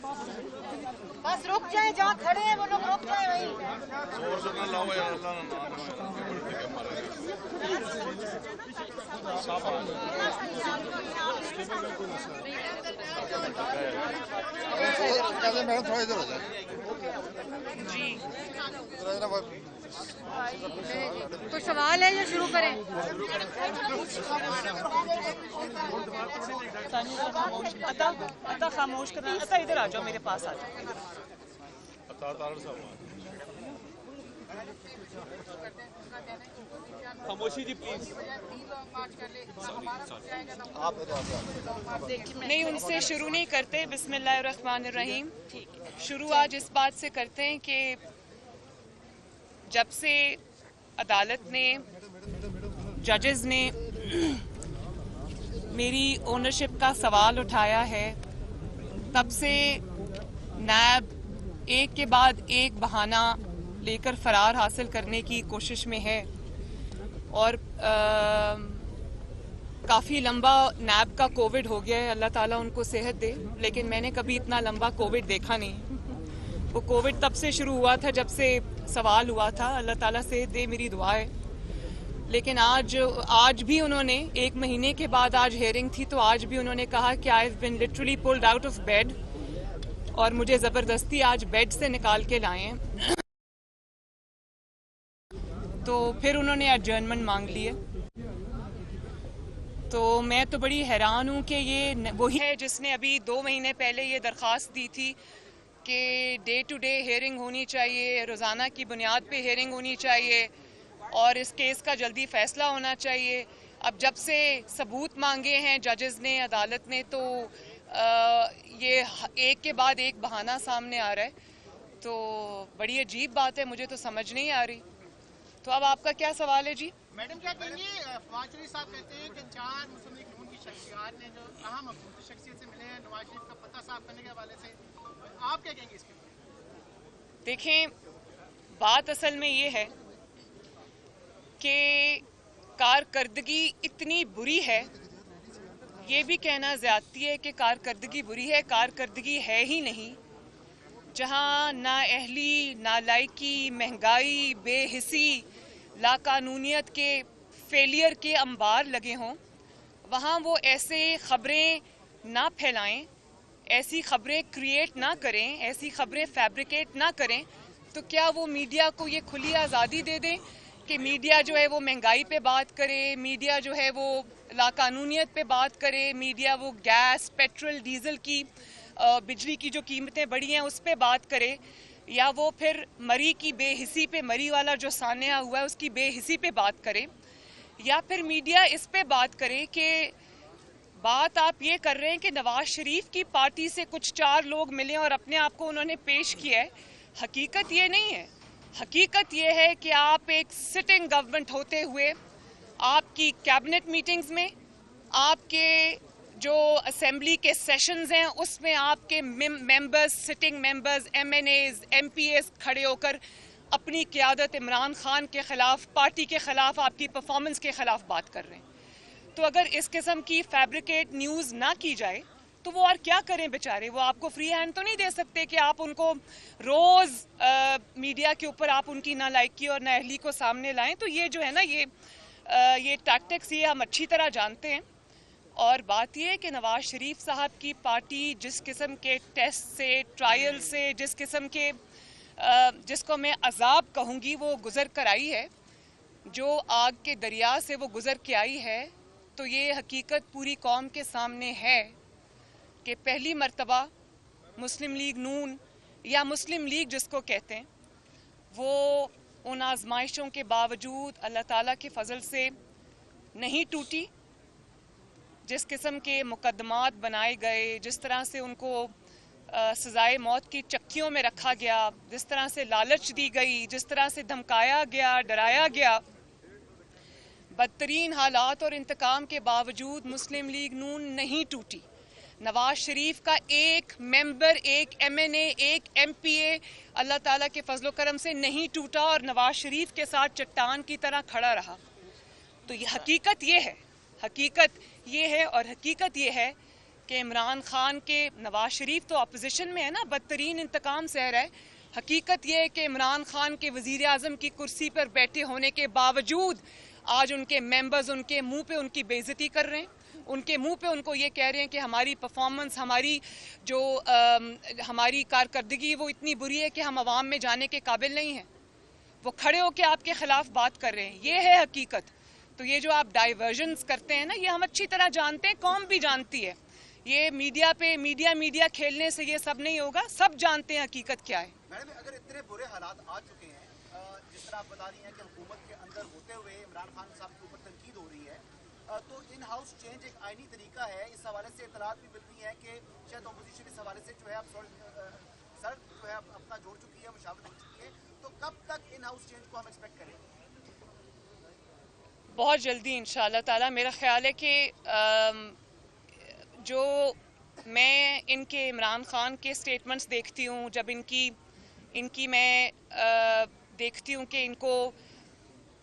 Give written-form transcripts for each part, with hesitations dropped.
बस रुक जाए, जहाँ खड़े हैं वो लोग रुक जाए वहीं। मैडम थोड़ा इधर हो जाए जी। कोई सवाल है या शुरू करें? अता खामोश करना। अता इधर आ जाओ, मेरे पास आ जाओ। खामोशी जी प्लीज। नहीं, उनसे शुरू नहीं करते। बिस्मिल्लाहिर्रहमानिर्रहीम। शुरू आज इस बात से करते हैं कि जब से अदालत ने, जजेस ने मेरी ओनरशिप का सवाल उठाया है, तब से नैब एक के बाद एक बहाना लेकर फरार हासिल करने की कोशिश में है। और काफ़ी लंबा नैब का कोविड हो गया है, अल्लाह ताला उनको सेहत दे, लेकिन मैंने कभी इतना लंबा कोविड देखा नहीं। वो कोविड तब से शुरू हुआ था जब से सवाल हुआ था। अल्लाह ताला सेहत दे, मेरी दुआ है। लेकिन आज भी उन्होंने, एक महीने के बाद आज हेयरिंग थी, तो आज भी उन्होंने कहा कि I have been literally pulled out of bed, और मुझे ज़बरदस्ती आज बेड से निकाल के लाए हैं। तो फिर उन्होंने एडजर्नमेंट मांग ली है। तो मैं तो बड़ी हैरान हूँ कि ये वही है जिसने अभी 2 महीने पहले ये दरख्वास्त दी थी कि डे टू डे हेयरिंग होनी चाहिए, रोज़ाना की बुनियाद पे हेयरिंग होनी चाहिए और इस केस का जल्दी फ़ैसला होना चाहिए। अब जब से सबूत मांगे हैं जजेस ने, अदालत ने, तो ये एक के बाद एक बहाना सामने आ रहा है। तो बड़ी अजीब बात है, मुझे तो समझ नहीं आ रही। तो अब आपका क्या सवाल है जी? मैडम क्या कहेंगे, फवाद शरीफ साहब कहते हैं कि 4 मुस्लिम लीग नून की शख्सियत ने जो अहम हुकूमती शख्सियत से मिले हैं नवाज शरीफ का पता साफ करने के हवाले से, आप क्या कहेंगे इसके? देखें, बात असल में ये है कि कारकर्दगी इतनी बुरी है, ये भी कहना ज़्यादती है कि कारकर्दगी बुरी है। कारकर्दगी है ही नहीं। जहाँ नाअहली, नालायकी, महंगाई, बेहिसी, लाकानूनियत के फेलियर के अंबार लगे हों, वहाँ वो ऐसे खबरें ना फैलाएं, ऐसी खबरें क्रिएट ना करें, ऐसी खबरें फैब्रिकेट ना करें। तो क्या वो मीडिया को ये खुली आज़ादी दे दें कि मीडिया जो है वो महंगाई पे बात करे, मीडिया जो है वो लाकानूनियत पे बात करे, मीडिया वो गैस, पेट्रोल, डीजल की, बिजली की जो कीमतें बढ़ी हैं उस पे बात करे, या वो फिर मरी की बेहिसी पे, मरी वाला जो सान्या हुआ है उसकी बेहिसी पे बात करे, या फिर मीडिया इस पे बात करे कि बात आप ये कर रहे हैं कि नवाज शरीफ की पार्टी से कुछ 4 लोग मिले और अपने आप को उन्होंने पेश किया है। हकीकत ये नहीं है। हकीकत ये है कि आप एक सिटिंग गवर्नमेंट होते हुए आपकी कैबिनेट मीटिंग्स में, आपके जो असेंबली के सेशंस हैं उसमें आपके members, sitting members, MNAs, MPAs खड़े होकर अपनी क़यादत इमरान खान के ख़िलाफ़, पार्टी के ख़िलाफ़, आपकी परफॉर्मेंस के ख़िलाफ़ बात कर रहे हैं। तो अगर इस किस्म की फैब्रिकेट न्यूज़ ना की जाए तो वो और क्या करें बेचारे? वो आपको फ्री हैंड तो नहीं दे सकते कि आप उनको रोज़ मीडिया के ऊपर आप उनकी नालायकी और नाअहली को सामने लाएं। तो ये जो है ना, ये टैक्टिक्स ये हम अच्छी तरह जानते हैं। और बात यह है कि नवाज शरीफ साहब की पार्टी जिस किस्म के टेस्ट से, ट्रायल से, जिस किस्म के जिसको मैं अजाब कहूँगी वो गुज़र कर आई है, जो आग के दरिया से वो गुज़र के आई है, तो ये हकीकत पूरी कौम के सामने है कि पहली मर्तबा मुस्लिम लीग नून या मुस्लिम लीग जिसको कहते हैं, वो उन आजमाइशों के बावजूद अल्लाह ताला के फजल से नहीं टूटी। जिस किस्म के मुकदमात बनाए गए, जिस तरह से उनको सजाए मौत की चक्कियों में रखा गया, जिस तरह से लालच दी गई, जिस तरह से धमकाया गया, डराया गया, बदतरीन हालात और इंतकाम के बावजूद मुस्लिम लीग नून नहीं टूटी। नवाज शरीफ का एक मेंबर, एक MNA, एक MPA अल्लाह ताला के फजलो करम से नहीं टूटा और नवाज शरीफ के साथ चट्टान की तरह खड़ा रहा। तो ये हकीकत ये है, हकीकत ये है। और हकीकत ये है کہ عمران خان کے نواز شریف تو اپوزیشن میں ہے نا، بدترین انتقام سہ رہا ہے. حقیقت یہ ہے کہ عمران خان کے وزیر اعظم کی کرسی پر بیٹھے ہونے کے باوجود آج ان کے ممبرز ان کے منہ پہ ان کی بے عزتی کر رہے ہیں، ان کے منہ پہ ان کو یہ کہہ رہے ہیں کہ ہماری پرفارمنس، ہماری کارکردگی وہ اتنی بری ہے کہ ہم عوام میں جانے کے قابل نہیں ہیں. وہ کھڑے ہو کے آپ کے خلاف بات کر رہے ہیں. یہ ہے حقیقت. تو یہ جو آپ ڈائیورژنز کرتے ہیں نا، یہ ہم اچھی طرح جانتے ہیں، قوم بھی جانتی ہے. یہ میڈیا پہ میڈیا کھیلنے سے یہ سب نہیں ہوگا. سب جانتے ہیں حقیقت کیا ہے. میڈم اگر اتنے برے حالات آ چکے ہیں، جس طرح آپ بتا رہی ہیں کہ حکومت کے اندر ہوتے ہوئے عمران خان صاحب کے اوپر تنقید ہو رہی ہے، تو ان ہاؤس چینج ایک آئینی طریقہ ہے. اس حوالے سے اطلاعات بھی مل رہی ہیں کہ شاید اپوزیشن اس حوالے سے جو ہے سر جو ہے اپنا جوڑ چکی ہے، مشاورت ہو چکی ہے. تو کب تک ان ہاؤس چینج کو ہم ایکسپیکٹ کریں؟ بہت جلدی انشاءاللہ تعالی. میرا خیال ہے کہ جو میں ان کے عمران خان کے سٹیٹمنٹس دیکھتی ہوں، جب ان کی میں دیکھتی ہوں کہ ان کو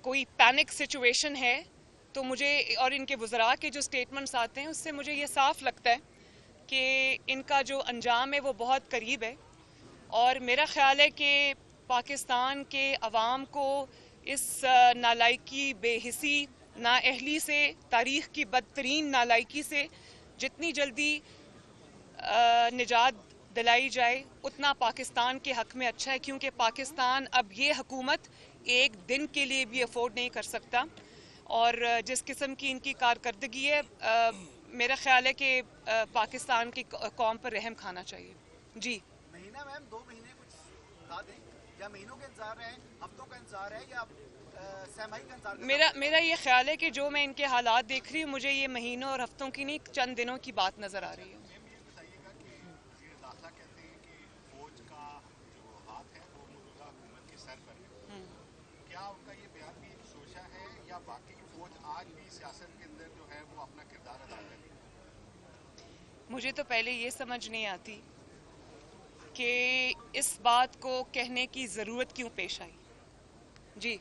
کوئی پینک سچویشن ہے، تو مجھے، اور ان کے وزراء کے جو سٹیٹمنٹس آتے ہیں، اس سے مجھے یہ صاف لگتا ہے کہ ان کا جو انجام ہے وہ بہت قریب ہے. اور میرا خیال ہے کہ پاکستان کے عوام کو اس نالائکی، بے حسی، نااہلی سے، تاریخ کی بدترین نالائکی سے جتنی جلدی نجات دلائی جائے اتنا پاکستان کے حق میں اچھا ہے. کیونکہ پاکستان اب یہ حکومت ایک دن کے لیے بھی افورڈ نہیں کر سکتا. اور جس قسم کی ان کی کارکردگی ہے، میرا خیال ہے کہ پاکستان کی قوم پر رحم کھانا چاہیے. جی مہینہ میم 2 مہینے کچھ بتا دیں، یا مہینوں کا انتظار ہے، ہفتوں کا انتظار ہے، یا سہمائی کا انتظار؟ میرا یہ خیال ہے کہ جو میں ان کے حالات دیکھ رہی ہوں، مجھے یہ مہینوں اور ہفتوں کی نہیں، چند دنوں کی بات نظر آ رہی ہے. کیا ان کا یہ بیان بھی سوچا ہے، یا باقی فوج آج بھی سیاست کے اندر جو ہے وہ اپنا کردار ادا کر رہی ہے؟ مجھے تو پہلے یہ سمجھ نہیں آتی کہ اس بات کو کہنے کی ضرورت کیوں پیش آئی. جی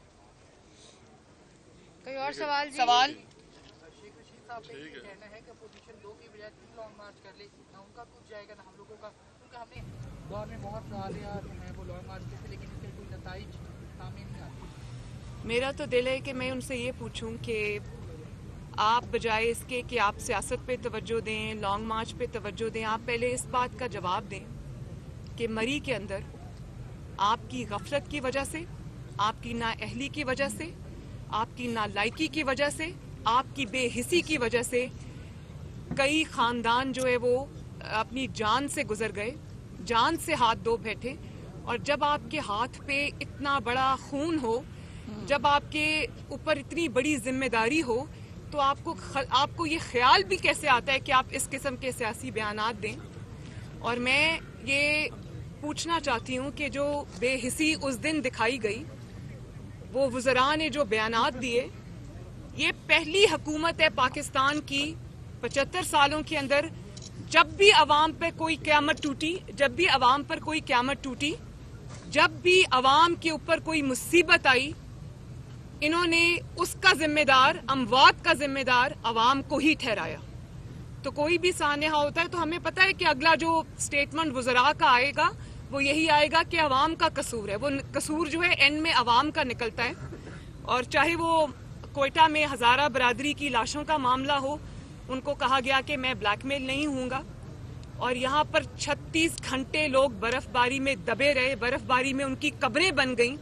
کوئی اور سوال؟ سوال شیخ رشید صاحب کا یہ کہنا ہے کہ اپوزیشن 2 کی بجائے 3 لانگ مارچ کر لے، نہ ان کا کچھ جائے گا نہ ہم لوگوں کا، کیونکہ ہم نے دور میں بہت سوالیہ جو ہے وہ لانگ مارچ کے تھے، لیکن اس سے کوئی نتائج سامنے نہیں آتے. میرا تو دل ہے کہ میں ان سے یہ پوچھوں کہ آپ بجائے اس کے کہ آپ سیاست پہ توجہ دیں، لانگ مارچ پہ توجہ دیں، آپ پہلے اس بات کا جواب دیں کہ مری کے اندر آپ کی غفلت کی وجہ سے، آپ کی نااہلی کی وجہ سے، آپ کی نالائکی کی وجہ سے، آپ کی بے حسی کی وجہ سے کئی خاندان جو ہے وہ اپنی جان سے گزر گئے، جان سے ہاتھ دھو بیٹھے. اور جب آپ کے ہاتھ پہ اتنا بڑا خون ہو، جب آپ کے اوپر اتنی بڑی ذمہ داری ہو، تو آپ کو یہ خیال بھی کیسے آتا ہے کہ آپ اس قسم کے سیاسی بیانات دیں. اور میں یہ پوچھنا چاہتی ہوں کہ جو بے حسی اس دن دکھائی گئی، وہ وزراء نے جو بیانات دیے، یہ پہلی حکومت ہے پاکستان کی 75 سالوں کے اندر جب بھی عوام پہ کوئی قیامت ٹوٹی، جب بھی عوام کے اوپر کوئی مصیبت آئی، انہوں نے اس کا ذمہ دار، اموات کا ذمہ دار عوام کو ہی ٹھہرایا. تو کوئی بھی سانحہ ہوتا ہے تو ہمیں پتہ ہے کہ اگلا جو سٹیٹمنٹ وزراء کا آئے گا وہ یہی آئے گا کہ عوام کا قصور ہے. وہ قصور جو ہے اینڈ میں عوام کا نکلتا ہے. اور چاہے وہ کوئٹہ میں ہزارہ برادری کی لاشوں کا معاملہ ہو، ان کو کہا گیا کہ میں بلیک میل نہیں ہوں گا، اور یہاں پر 36 گھنٹے لوگ برف باری میں دبے رہے، برف باری میں ان کی قبریں بن گئیں،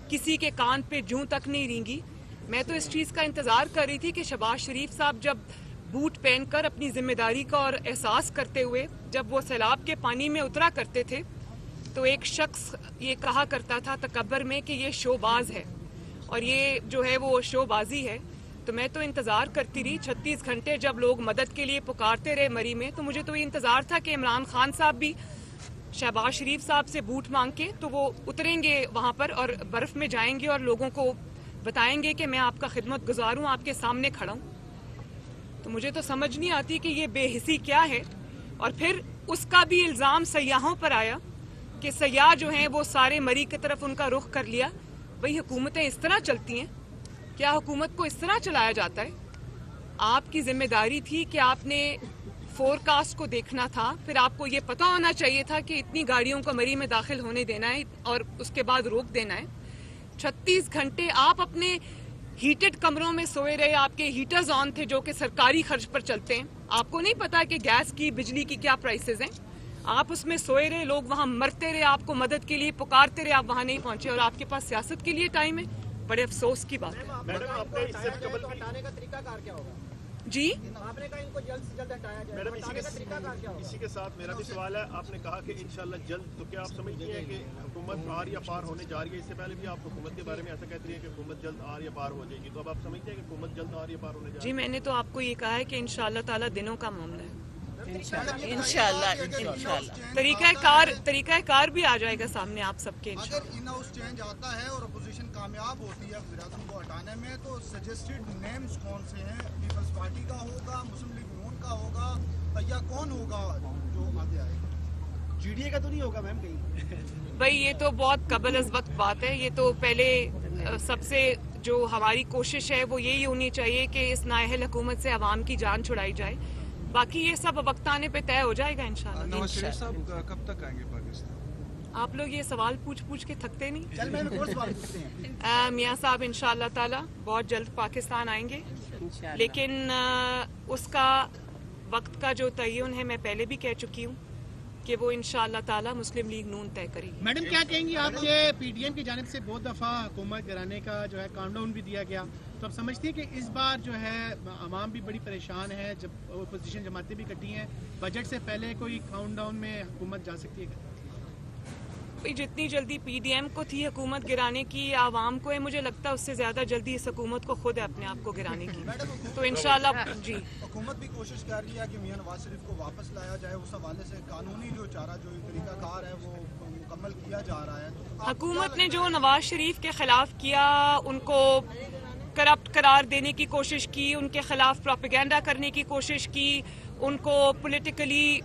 کسی کے کان پہ جوں تک نہیں رینگی. میں تو اس چیز کا انتظار کر رہی تھی کہ شہباز شریف صاحب جب بوٹ پہن کر اپنی ذمہ داری کا اور احساس کرتے ہوئے جب وہ سیلاب کے پانی میں اترا کرتے تھے، تو ایک شخص یہ کہا کرتا تھا تکبر میں کہ یہ شو باز ہے، اور یہ جو ہے وہ شو بازی ہے. تو میں تو انتظار کرتی رہی 36 گھنٹے جب لوگ مدد کے لیے پکارتے رہے مری میں، تو مجھے تو یہ انتظار تھا کہ عمران خان صاحب بھی شہباز شریف صاحب سے بوٹ مانگ کے تو وہ اتریں گے وہاں پر اور برف میں جائیں گے اور لوگوں کو بتائیں گے کہ میں آپ کا خدمت گزار ہوں، آپ کے سامنے کھڑا ہوں. تو مجھے تو سمجھ نہیں آتی کہ یہ بے حسی کیا ہے. اور پھر اس کا بھی الزام سیاحوں پر آیا کہ سیاح جو ہیں وہ سارے مری کی طرف ان کا رخ کر لیا. بھئی حکومتیں اس طرح چلتی ہیں؟ کیا حکومت کو اس طرح چلایا جاتا ہے؟ آپ کی ذمہ داری تھی کہ آپ نے फोरकास्ट को देखना था, फिर आपको ये पता होना चाहिए था कि इतनी गाड़ियों को मरी में दाखिल होने देना है और उसके बाद रोक देना है। 36 घंटे आप अपने हीटेड कमरों में सोए रहे, आपके हीटर्स ऑन थे जो कि सरकारी खर्च पर चलते हैं। आपको नहीं पता कि गैस की, बिजली की क्या प्राइसेस हैं। आप उसमें सोए रहे, लोग वहां मरते रहे, आपको मदद के लिए पुकारते रहे, आप वहां नहीं पहुंचे और आपके पास सियासत के लिए टाइम है। बड़े अफसोस की बात है। मैडम, आपने इससे हटाने का तरीकाकार क्या होगा? जी, आपने कहा इनको जल्द से जल्द हटाया जाए, मैडम, हटाने का तरीकाकार क्या होगा? इसी के साथ मेरा भी सवाल है, आपने कहा कि इंशाल्लाह जल्द, तो क्या आप समझती हैं कि हुकूमत आर या पार होने जा रही है? इससे पहले भी आप हुकूमत के बारे में ऐसा कहती है कि हुकूमत जल्द आर या पार हो जाएगी, तो अब आप समझते हैं कि हुकूमत जल्द आर या पार होने जा रही जी, मैंने तो आपको ये कहा है कि इंशाअल्लाह ताला दिनों का मामला है। तरीका कार भी आ जाएगा सामने आप सबके। अगर इन हाउस चेंज आता है और अपोजिशन कामयाब होती है वज़ीर-ए-आज़म को हटाने में, तो सजेस्टेड नेम्स कौन से हैं? पीपल्स पार्टी का होगा, मुस्लिम लीग नून का होगा, या कौन होगा जो आगे आएगा? जीडीए का तो नहीं होगा मैम कहीं? भाई ये तो बहुत कबल अज़ वक्त बात है। ये तो पहले सबसे जो हमारी कोशिश है वो यही होनी चाहिए कि इस नाअहल हुकूमत से अवाम की जान छुड़ाई जाए। बाकी ये सब वक्त आने पे तय हो जाएगा इंशाल्लाह। नवाज शरीफ साहब कब तक आएंगे पाकिस्तान? आप लोग ये सवाल पूछ के थकते नहीं? चल मैम, एक और सवाल पूछते हैं। मियाँ साहब इंशाल्लाह ताला बहुत जल्द पाकिस्तान आएंगे, लेकिन उसका वक्त का जो तयन है मैं पहले भी कह चुकी हूँ कि वो इंशाल्लाह ताला मुस्लिम लीग नून तय करेगी। मैडम, क्या कहेंगी आप कि पीडीएम की जानिब से बहुत दफ़ा हुकूमत गिराने का जो है काउंटडाउन भी दिया गया, तो आप समझती हैं कि इस बार जो है आवाम भी बड़ी परेशान है, जब अपोजिशन जमातें भी इकट्ठी हैं, बजट से पहले कोई काउंटडाउन में हुकूमत जा सकती है? जितनी जल्दी पीडीएम को थी हुकूमत गिराने की आवाम को है, मुझे लगता है उससे ज्यादा जल्दी इस हुकूमत को खुद है अपने आप को गिराने की। तो इंशाल्लाह जी, हुकूमत भी कोशिश कर रही है कि मियां नवाज शरीफ को वापस लाया जाए। उस हवाले से कानूनी जो चारा, जो तरीकाकार है, वो मुकम्मल किया जा रहा है। तो हुकूमत ने जो नवाज शरीफ के खिलाफ किया, उनको करप्ट करार देने की कोशिश की, उनके खिलाफ प्रोपेगेंडा करने की कोशिश की, उनको पॉलिटिकली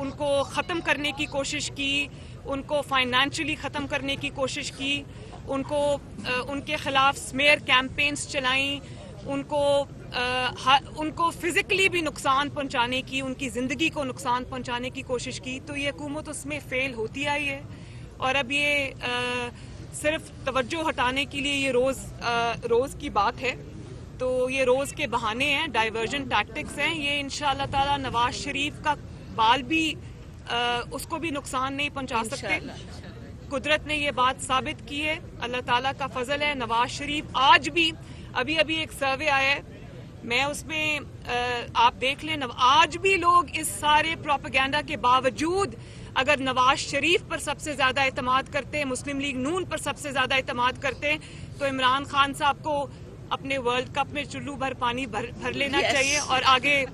उनको ख़त्म करने की कोशिश की, उनको फाइनेंशियली ख़त्म करने की कोशिश की, उनके खिलाफ स्मेयर कैंपेन्स चलाई, उनको फिजिकली भी नुकसान पहुंचाने की, उनकी ज़िंदगी को नुकसान पहुंचाने की कोशिश की। तो ये हुकूमत उसमें फेल होती आई है और अब ये सिर्फ तवज्जो हटाने के लिए ये रोज़ की बात है। तो ये रोज़ के बहाने हैं, डाइवर्जन टैक्टिक्स हैं। ये इंशाअल्लाह ताला नवाज शरीफ का बाल भी उसको भी नुकसान नहीं पहुंचा सकते। कुदरत ने ये बात साबित की है, अल्लाह ताला का फजल है। नवाज शरीफ आज भी, अभी एक सर्वे आया है, मैं उसमें आप देख लें, आज भी लोग इस सारे प्रोपेगेंडा के बावजूद अगर नवाज शरीफ पर सबसे ज्यादा एतमाद करते हैं, मुस्लिम लीग नून पर सबसे ज्यादा एतमाद करते हैं, तो इमरान खान साहब को अपने वर्ल्ड कप में चुल्लू भर पानी भर लेना चाहिए। और आगे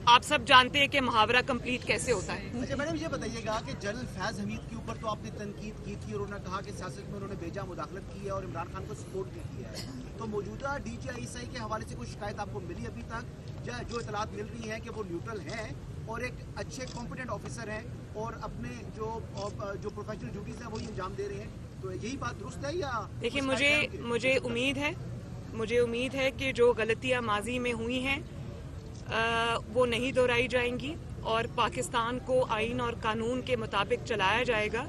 आप सब जानते हैं कि मुहावरा कंप्लीट कैसे होता है। अच्छा मैडम, ये बताइएगा कि जनरल फैज हमीद के ऊपर तो आपने तनकीद की थी और उन्होंने कहा कि सियासत में उन्होंने बेजा मुदाखलत की है और इमरान खान को सपोर्ट भी किया है, तो मौजूदा DGISI के हवाले से कोई शिकायत आपको मिली अभी तक? जो इतलात मिल रही है कि वो न्यूट्रल हैं और एक अच्छे कॉम्पिटेंट ऑफिसर हैं और अपने जो प्रोफेशनल ड्यूटीज हैं वही अंजाम दे रहे हैं, तो यही बात दुरुस्त है या? देखिए, मुझे उम्मीद है कि जो गलतियां माजी में हुई हैं वो नहीं दोहराई जाएंगी और पाकिस्तान को आइन और कानून के मुताबिक चलाया जाएगा।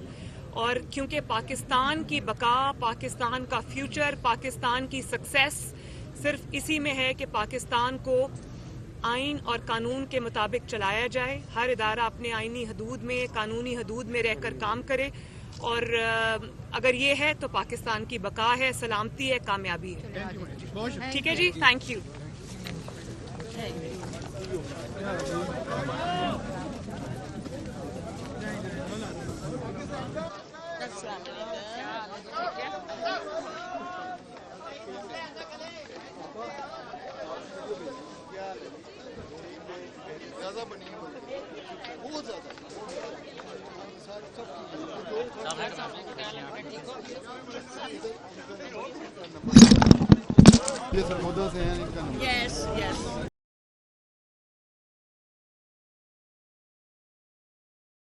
और क्योंकि पाकिस्तान की बका, पाकिस्तान का फ्यूचर, पाकिस्तान की सक्सेस सिर्फ इसी में है कि पाकिस्तान को आइन और कानून के मुताबिक चलाया जाए। हर इदारा अपने आइनी हदूद में, कानूनी हदूद में रहकर काम करे और अगर ये है तो पाकिस्तान की बका है, सलामती है, कामयाबी है। ठीक है जी, थैंक यू। ज्यादा बनी बहुत ज्यादा ये सरगोदा से हैं इनका। Yes.